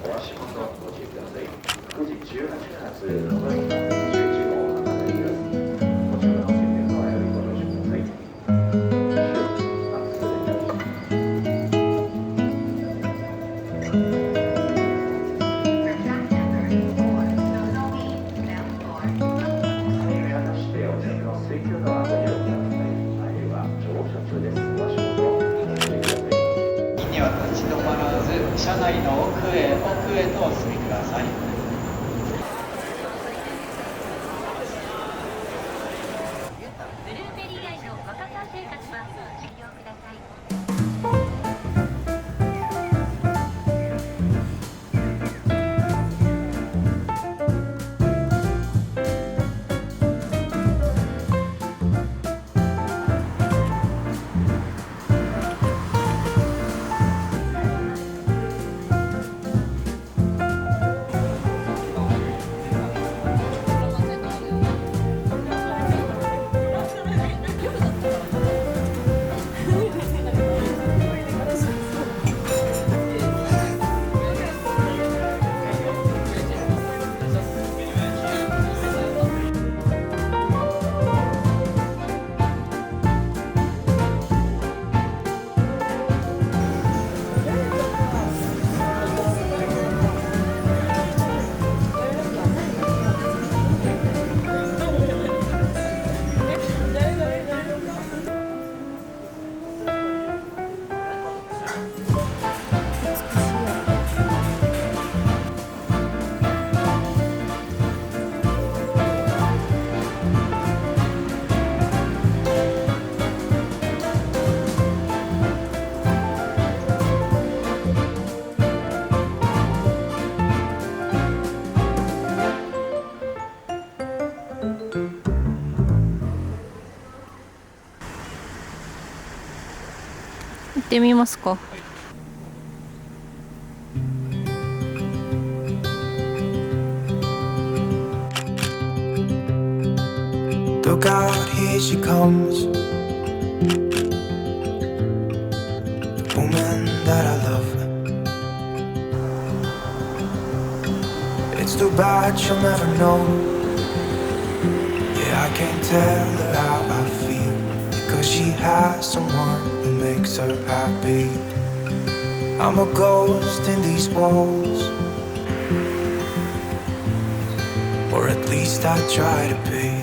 お足元ご注意ください。9時18分発のぞみ21号博多行きです。ご注文の設定のおよびご乗車ください。まっすぐでよろしく。目を出してお客の水球の後におください。あるいは乗車中です。お足元ご注意ください。には立ち止まらず、車内の奥へとお進みください。ブルーベリー街の若さ生活はご利用ください。行ってみますか。Look out, here she comes. The woman that I love. It's too bad she'll never know. Yeah, I can't tell her how I feel, because she has someone who makes her happy. I'm a ghost in these walls, or at least I try to be.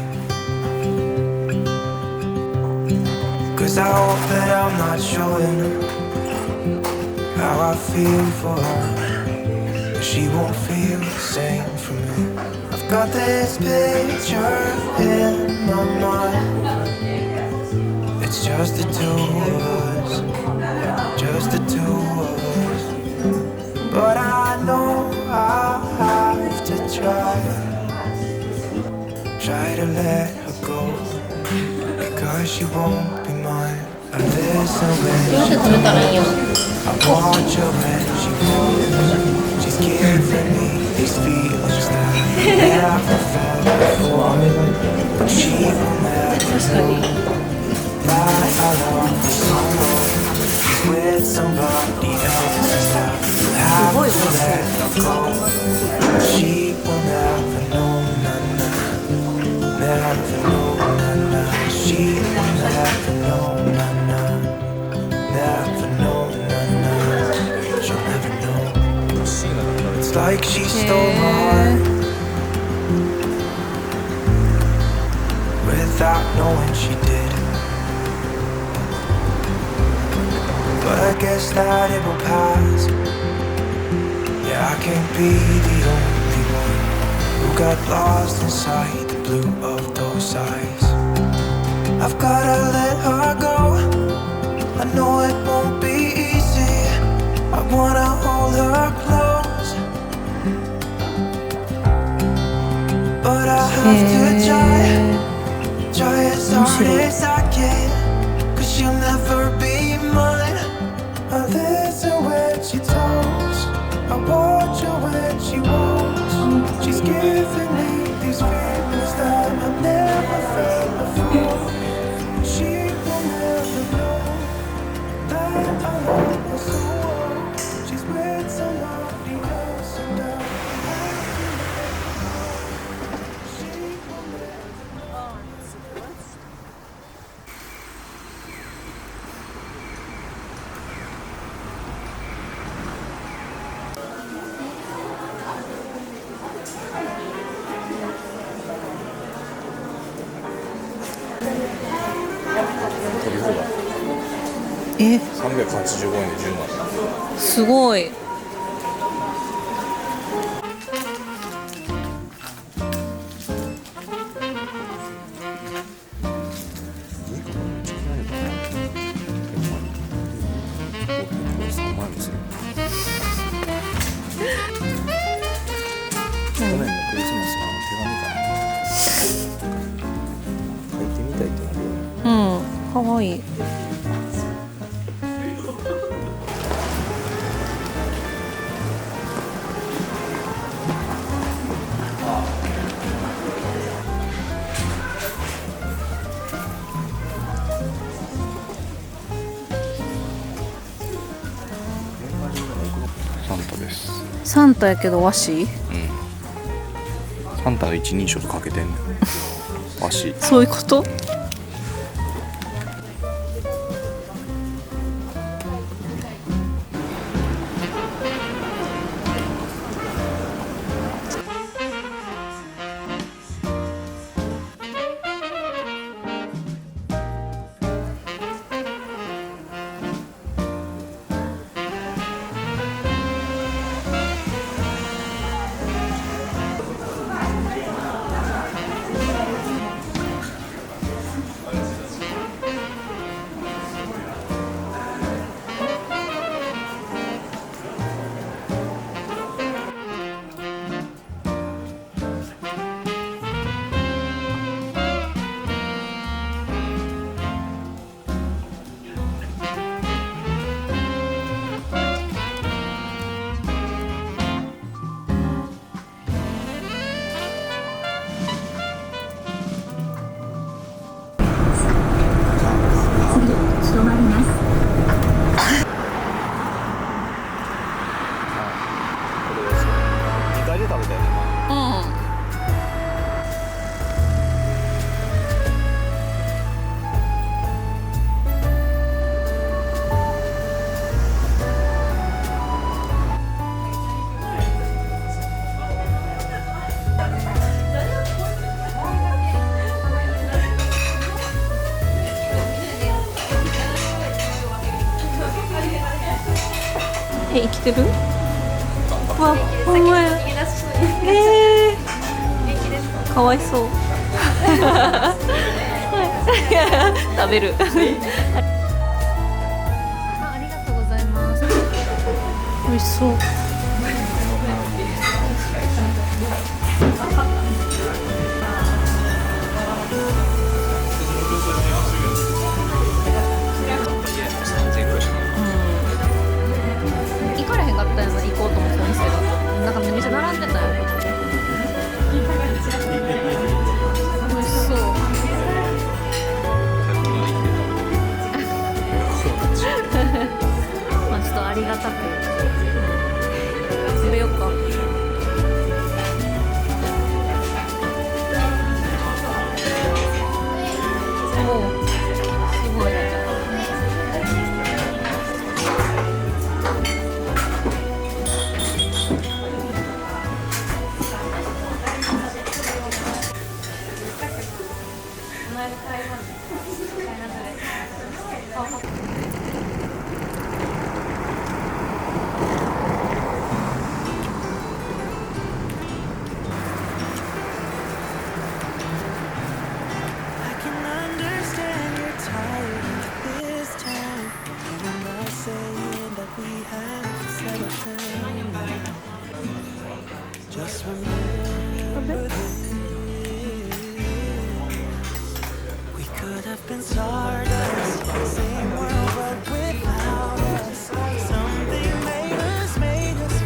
'Cause I hope that I'm not showing her how I feel for her, but she won't feel the same for me. I've got this picture in my mind. It's just the two of us, just the two of us. But I know I'll have to try to let her go, because she won't be mine. I listen when she calls, I watch her when she goes. She's giving me these feelings that I never felt before, but she will never know that I love her so much. She's with somebody else, and I have to let her go. She will never know, never know, she will never know, never know, she'll never know. It's like she stole my heart without knowing she did. But I guess that it will pass. Yeah, I can't be the only one who got lost inside the blue of those eyes. I've gotta let her go. I know it won't be easy. I wanna hold her close, but I have to try as hard as I can, 'cause she'll never be mine. I listen when she talks, I watch her when she walks. She's giving me these feelings that I've never felt before. She will never know that I love her so well. She's with somebody else. え、385円で10枚。すごい。3万円もする。去年のクリスマスの手紙かな。書いてみたいってなるよね。うん、かわいい。サンタです。サンタやけど和紙？サンタが一人称とかけてんねん。わし。そういうこと？2回で食べたよね。うん。え、生きてる？わ、ほんまや。かわいそう。食べる。ありがとうございます。美味しそう。行かれへんかったよな、行こうと思ったお店が。なんかめっちゃ並んでたよ。美味しそう。まあちょっとありがたく食べようか。おお、すごいね。I can understand you're tired of this town. I'm not saying that we have to settle down. Just remember this. We could have been stardust, same world but without us. Something made us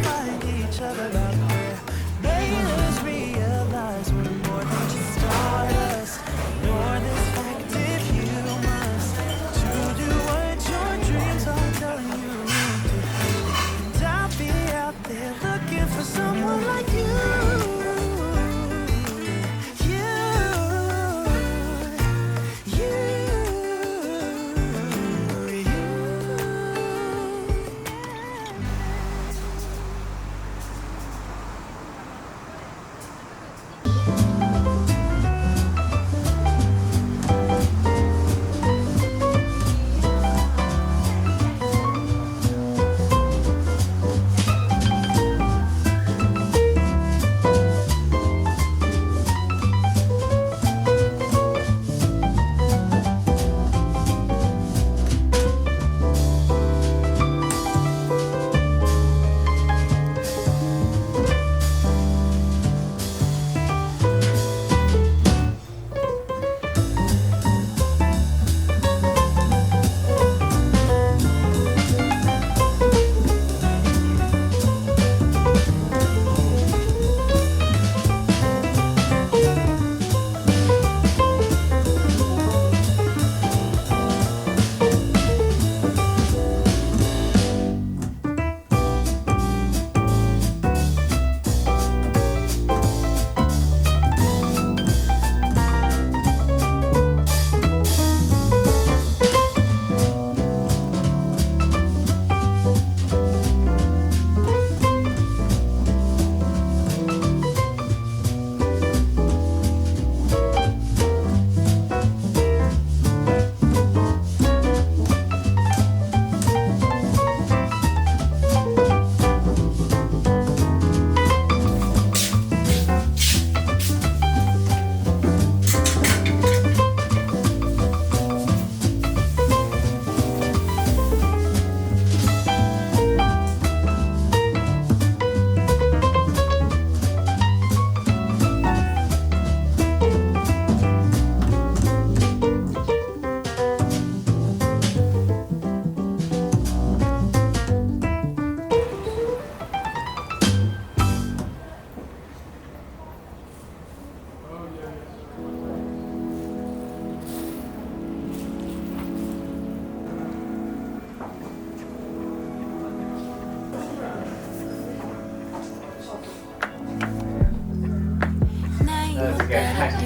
find each other out there. Made us realize we're more than just stardust. Ignore this fact if you must, to do what your dreams are telling you to. And I'll be out there looking for someone like you.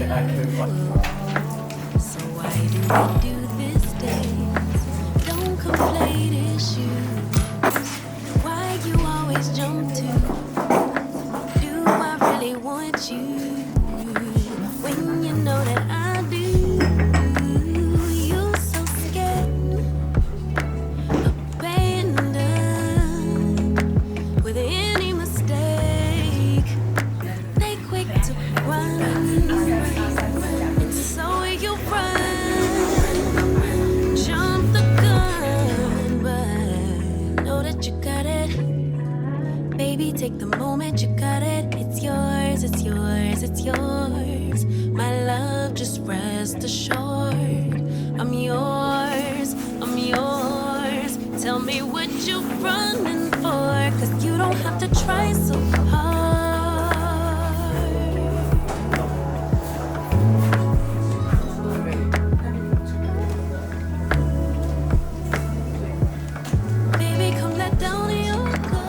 てないけど So why do we do this dance? Don't conflate issues. Why you always jump to? Do I really want you? When you know that I do. You're so scared, abandoned with any mistake. They quick to run, and so you run. Jump the gun, but know that you got it. Baby, take the moment, you got it. It's yours, it's yours, it's yours. My love, just rest assured. I'm yours, I'm yours. Tell me what you're running for, 'cause you don't have to try so hard. Baby, come let down your guard.